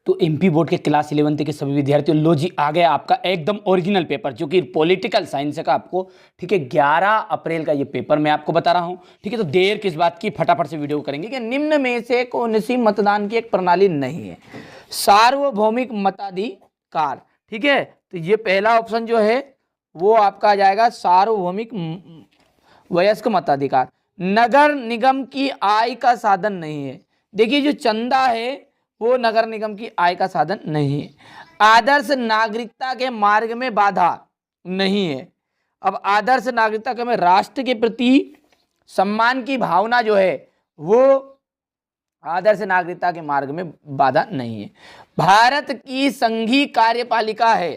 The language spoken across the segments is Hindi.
तो एमपी बोर्ड के क्लास 11 के सभी विद्यार्थियों, लो जी आ गया आपका एकदम ओरिजिनल पेपर, जो कि पॉलिटिकल साइंस का आपको, ठीक है, 11 अप्रैल का ये पेपर मैं आपको बता रहा हूं। ठीक है, तो देर किस बात की, फटाफट से वीडियो करेंगे कि निम्न में से कौन सी मतदान की एक प्रणाली नहीं है। सार्वभौमिक मताधिकार। ठीक है, तो ये पहला ऑप्शन जो है वो आपका आ जाएगा सार्वभौमिक वयस्क मताधिकार। नगर निगम की आय का साधन नहीं है। देखिए जो चंदा है वो नगर निगम की आय का साधन नहीं है। आदर्श नागरिकता के मार्ग में बाधा नहीं है। अब आदर्श नागरिकता के में राष्ट्र के प्रति सम्मान की भावना जो है वो आदर्श नागरिकता के मार्ग में बाधा नहीं है। भारत की संघीय कार्यपालिका है।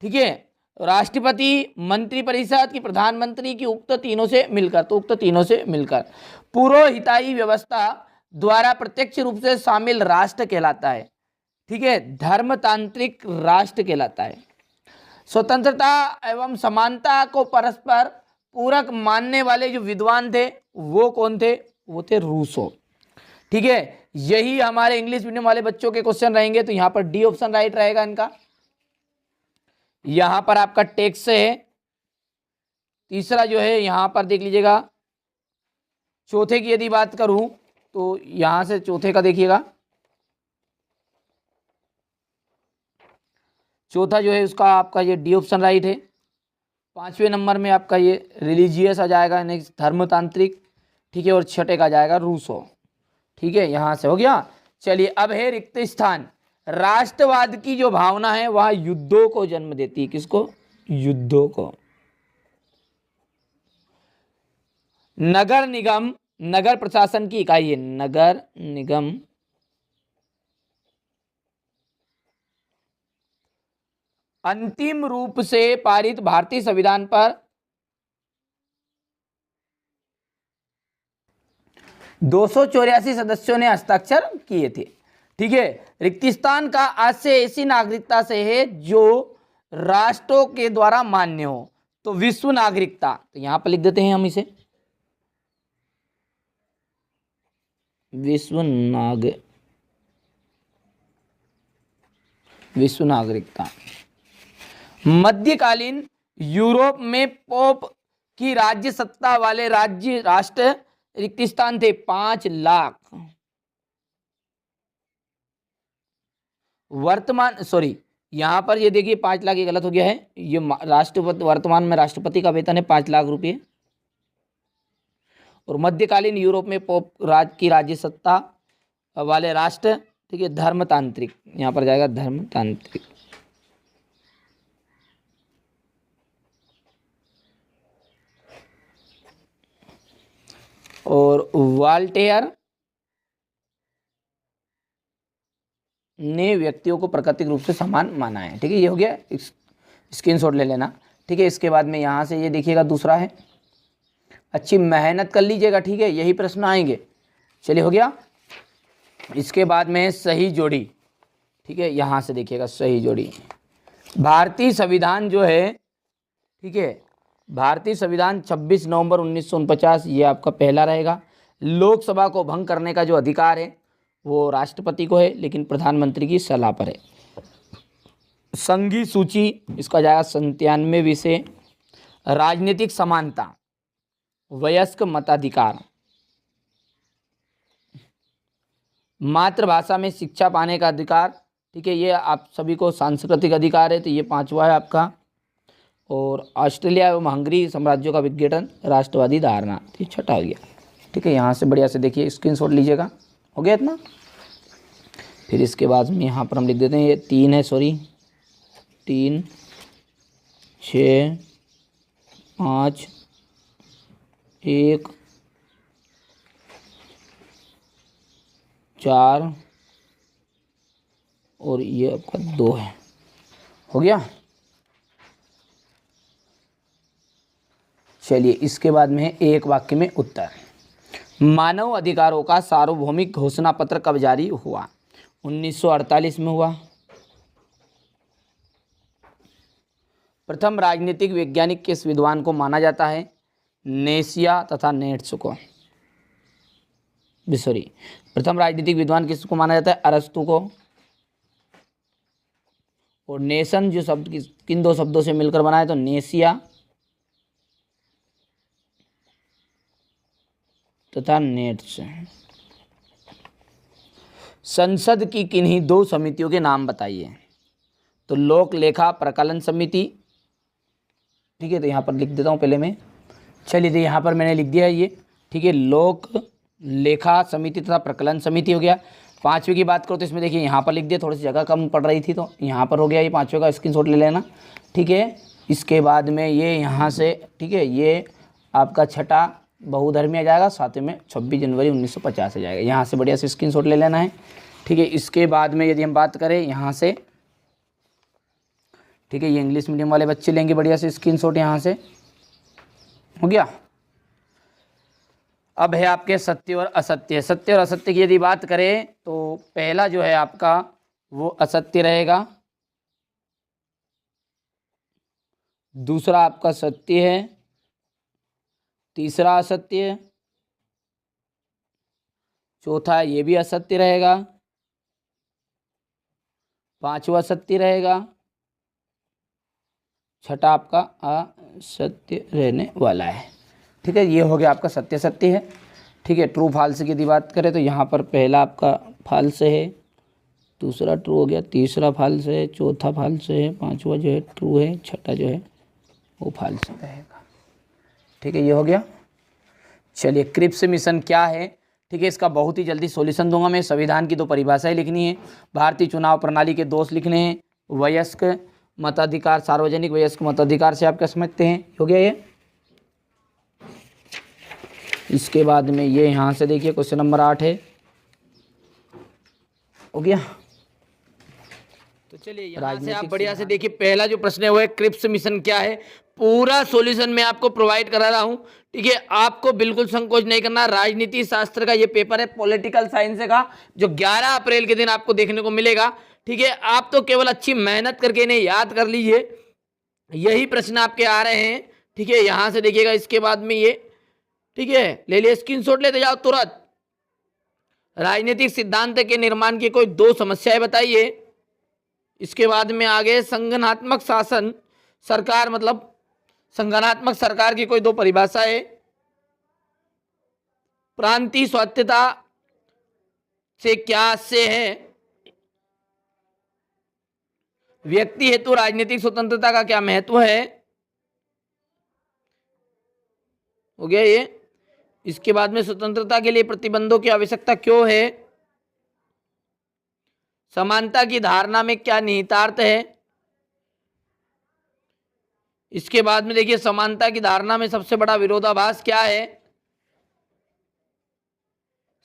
ठीक है, राष्ट्रपति, मंत्रिपरिषद की, प्रधानमंत्री की, उक्त तीनों से मिलकर, तो उक्त तीनों से मिलकर पुरोहिताई व्यवस्था द्वारा प्रत्यक्ष रूप से शामिल राष्ट्र कहलाता है। ठीक है, धर्मतांत्रिक राष्ट्र कहलाता है। स्वतंत्रता एवं समानता को परस्पर पूरक मानने वाले जो विद्वान थे वो कौन थे? वो थे रूसो। ठीक है, यही हमारे इंग्लिश मीडियम वाले बच्चों के क्वेश्चन रहेंगे, तो यहां पर डी ऑप्शन राइट रहेगा इनका। यहां पर आपका टैक्स है। तीसरा जो है यहां पर देख लीजिएगा। चौथे की यदि बात करूं तो यहां से चौथे का देखिएगा, चौथा जो है उसका आपका ये डी ऑप्शन राइट है। पांचवें नंबर में आपका ये रिलीजियस आ जाएगा, नेक्स्ट धर्मतांत्रिक। ठीक है, और छठे का जाएगा रूसो। ठीक है, यहां से हो गया। चलिए अब है रिक्त स्थान। राष्ट्रवाद की जो भावना है वह युद्धों को जन्म देती है। किसको? युद्धों को। नगर निगम नगर प्रशासन की इकाई है। नगर निगम अंतिम रूप से पारित भारतीय संविधान पर 284 सदस्यों ने हस्ताक्षर किए थे। ठीक है, रिक्त स्थान का आशय ऐसी नागरिकता से है जो राष्ट्रों के द्वारा मान्य हो। तो विश्व नागरिकता, तो यहां पर लिख देते हैं हम इसे विश्व नागरिकता। मध्यकालीन यूरोप में पोप की राज्य सत्ता वाले राष्ट्र रिक्त स्थान थे 5 लाख। वर्तमान, सॉरी यहां पर ये देखिए 5 लाख, ये गलत हो गया है। ये राष्ट्रपति, वर्तमान में राष्ट्रपति का वेतन है 5 लाख रुपये। और मध्यकालीन यूरोप में पोप की राज्य सत्ता वाले राष्ट्र, ठीक है, धर्मतांत्रिक, यहां पर जाएगा धर्मतांत्रिक। और वाल्टेयर ने व्यक्तियों को प्राकृतिक रूप से समान माना है। ठीक है, ये हो गया, स्क्रीनशॉट ले लेना। ठीक है, इसके बाद में यहाँ से ये देखिएगा दूसरा है, अच्छी मेहनत कर लीजिएगा। ठीक है, यही प्रश्न आएंगे। चलिए हो गया। इसके बाद में सही जोड़ी। ठीक है, यहाँ से देखिएगा सही जोड़ी। भारतीय संविधान जो है, ठीक है, भारतीय संविधान 26 नवंबर 1949, ये आपका पहला रहेगा। लोकसभा को भंग करने का जो अधिकार है वो राष्ट्रपति को है, लेकिन प्रधानमंत्री की सलाह पर है। संघीय सूची, इसका जाएगा 97 विषय। राजनीतिक समानता, वयस्क मताधिकार, मातृभाषा में शिक्षा पाने का अधिकार। ठीक है, ये आप सभी को सांस्कृतिक अधिकार है, तो ये 5वां है आपका। और ऑस्ट्रेलिया एवं हंगरी साम्राज्यों का विघटन, राष्ट्रवादी धारणा, ये 6ठा हो गया। ठीक है, यहाँ से बढ़िया से देखिए, स्क्रीनशॉट लीजिएगा। हो गया इतना। फिर इसके बाद में यहाँ पर हम लिख देते हैं, ये 3 है, सॉरी 3, 6, 5, 1, 4 और ये आपका 2 है। हो गया। चलिए इसके बाद में है एक वाक्य में उत्तर। मानव अधिकारों का सार्वभौमिक घोषणा पत्र कब जारी हुआ? 1948 में हुआ। प्रथम राजनीतिक वैज्ञानिक किस विद्वान को माना जाता है? नेसिया तथा नेट्स को। सॉरी, प्रथम राजनीतिक विद्वान किसको माना जाता है? अरस्तु को। और नेशन जो शब्द किन दो शब्दों से मिलकर बना है, तो नेसिया तथा नेट्स। संसद की किन्हीं दो समितियों के नाम बताइए, तो लोक लेखा प्रकलन समिति, ठीक है, तो यहाँ पर लिख देता हूँ पहले मैं। चलिए, तो यहाँ पर मैंने लिख दिया है ये, ठीक है, लोक लेखा समिति तथा प्रकलन समिति हो गया। पांचवे की बात करो तो इसमें देखिए यहाँ पर लिख दिया, थोड़ी सी जगह कम पड़ रही थी तो यहाँ पर हो गया, ये पांचवे का स्क्रीनशॉट ले लेना, ठीक है। इसके बाद में ये यहाँ से, ठीक है, ये आपका छठा बहुधर्मी आ जाएगा, साथ में 26 जनवरी 1950 आ जाएगा, यहाँ से बढ़िया से स्क्रीनशॉट ले लेना है, ठीक है। इसके बाद में यदि हम बात करें यहाँ से, ठीक है, ये इंग्लिश मीडियम वाले बच्चे लेंगे बढ़िया से स्क्रीनशॉट, यहाँ से हो गया। अब है आपके सत्य और असत्य। सत्य और असत्य की यदि बात करें तो पहला जो है आपका वो असत्य रहेगा, दूसरा आपका सत्य है, तीसरा असत्य, चौथा ये भी असत्य रहेगा, पांचवा सत्य रहेगा, छठा आपका असत्य रहने वाला है, ठीक है। ये हो गया आपका सत्य सत्य है, ठीक है। ट्रू फॉल्स की यदि बात करें तो यहाँ पर पहला आपका फॉल्स है, दूसरा ट्रू हो गया, तीसरा फॉल्स है, चौथा फॉल्स है, पांचवा जो है ट्रू है, छठा जो है वो फॉल्स रहेगा, ठीक है। ये हो गया। चलिए, क्रिप्स मिशन क्या है, ठीक है, इसका बहुत ही जल्दी सॉल्यूशन दूंगा मैं। संविधान की दो परिभाषाएं लिखनी है, भारतीय चुनाव प्रणाली के दोष लिखने हैं, वयस्क मताधिकार, सार्वजनिक वयस्क मताधिकार से आप क्या समझते हैं, हो गया ये। इसके बाद में ये यहाँ से देखिए क्वेश्चन नंबर 8 है, हो गया। तो चलिए यहाँ से आप बढ़िया से देखिए, पहला जो प्रश्न है वो है क्रिप्स मिशन क्या है। पूरा सॉल्यूशन मैं आपको प्रोवाइड करा रहा हूँ, ठीक है, आपको बिल्कुल संकोच नहीं करना। राजनीति शास्त्र का ये पेपर है, पॉलिटिकल साइंस का, जो 11 अप्रैल के दिन आपको देखने को मिलेगा, ठीक है। आप तो केवल अच्छी मेहनत करके इन्हें याद कर लीजिए, यही प्रश्न आपके आ रहे हैं, ठीक है। यहाँ से देखिएगा, इसके बाद में ये, ठीक है, ले लिए स्क्रीनशॉट, लेते जाओ तुरंत। राजनीतिक सिद्धांत के निर्माण की कोई दो समस्याएं बताइए। इसके बाद में आगे संगठनात्मक शासन सरकार, मतलब संगठनात्मक सरकार की कोई दो परिभाषाएं। प्रांतीय स्वायत्तता से क्या से है। व्यक्ति हेतु राजनीतिक स्वतंत्रता का क्या महत्व है, हो गया ये। इसके बाद में स्वतंत्रता के लिए प्रतिबंधों की आवश्यकता क्यों है। समानता की धारणा में क्या निहितार्थ है। इसके बाद में देखिए, समानता की धारणा में सबसे बड़ा विरोधाभास क्या है।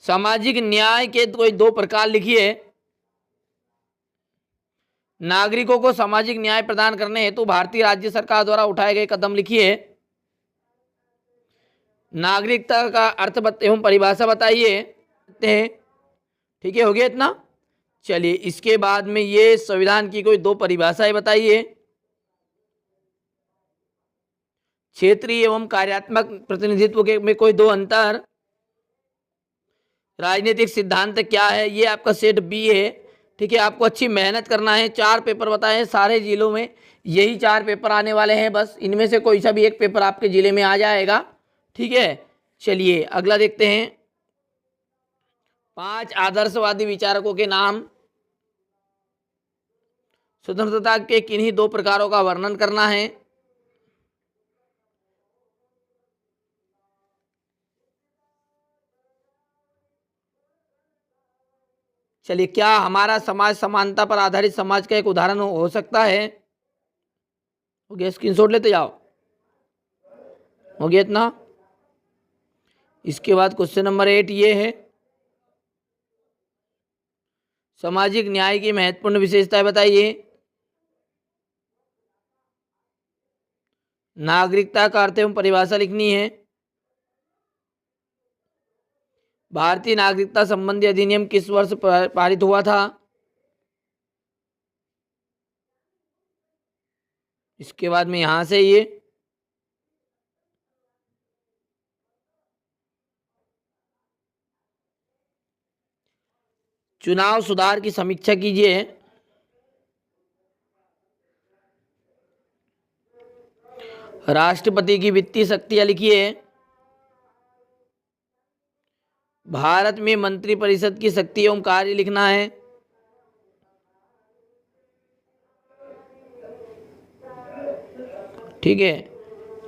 सामाजिक न्याय के कोई दो प्रकार लिखिए। नागरिकों को सामाजिक न्याय प्रदान करने हेतु भारतीय राज्य सरकार द्वारा उठाए गए कदम लिखिए। नागरिकता का अर्थ एवं परिभाषा बताइए, ठीक है, हो गया इतना। चलिए, इसके बाद में ये संविधान की कोई दो परिभाषाएं बताइए। क्षेत्रीय एवं कार्यात्मक प्रतिनिधित्व के में कोई दो अंतर। राजनीतिक सिद्धांत क्या है, ये आपका सेट बी है, ठीक है। आपको अच्छी मेहनत करना है। 4 पेपर बताए हैं, सारे जिलों में यही 4 पेपर आने वाले हैं, बस इनमें से कोई सा भी एक पेपर आपके जिले में आ जाएगा, ठीक है। चलिए अगला देखते हैं, 5 आदर्शवादी विचारकों के नाम। स्वतंत्रता के किन्हीं दो प्रकारों का वर्णन करना है। चलिए, क्या हमारा समाज समानता पर आधारित समाज का एक उदाहरण हो सकता है। हो गया, स्क्रीनशॉट लेते जाओ, हो गया इतना। इसके बाद क्वेश्चन नंबर 8 ये है, सामाजिक न्याय की महत्वपूर्ण विशेषताएं बताइए। नागरिकता का अर्थ एवं परिभाषा लिखनी है। भारतीय नागरिकता संबंधी अधिनियम किस वर्ष पारित हुआ था। इसके बाद में यहां से ये चुनाव सुधार की समीक्षा कीजिए। राष्ट्रपति की वित्तीय शक्तियां लिखिए। भारत में मंत्रिपरिषद की शक्ति एवं कार्य लिखना है। ठीक है,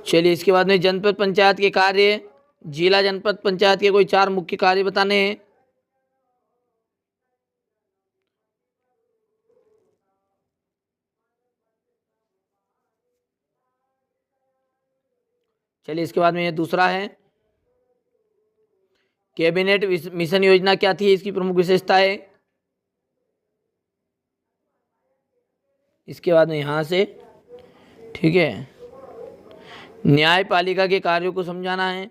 चलिए इसके बाद में जनपद पंचायत के कार्य, जिला जनपद पंचायत के कोई 4 मुख्य कार्य बताने हैं। चलिए इसके बाद में ये दूसरा है, कैबिनेट मिशन योजना क्या थी, इसकी प्रमुख विशेषता है। इसके बाद में यहाँ से, ठीक है, न्यायपालिका के कार्यों को समझाना है।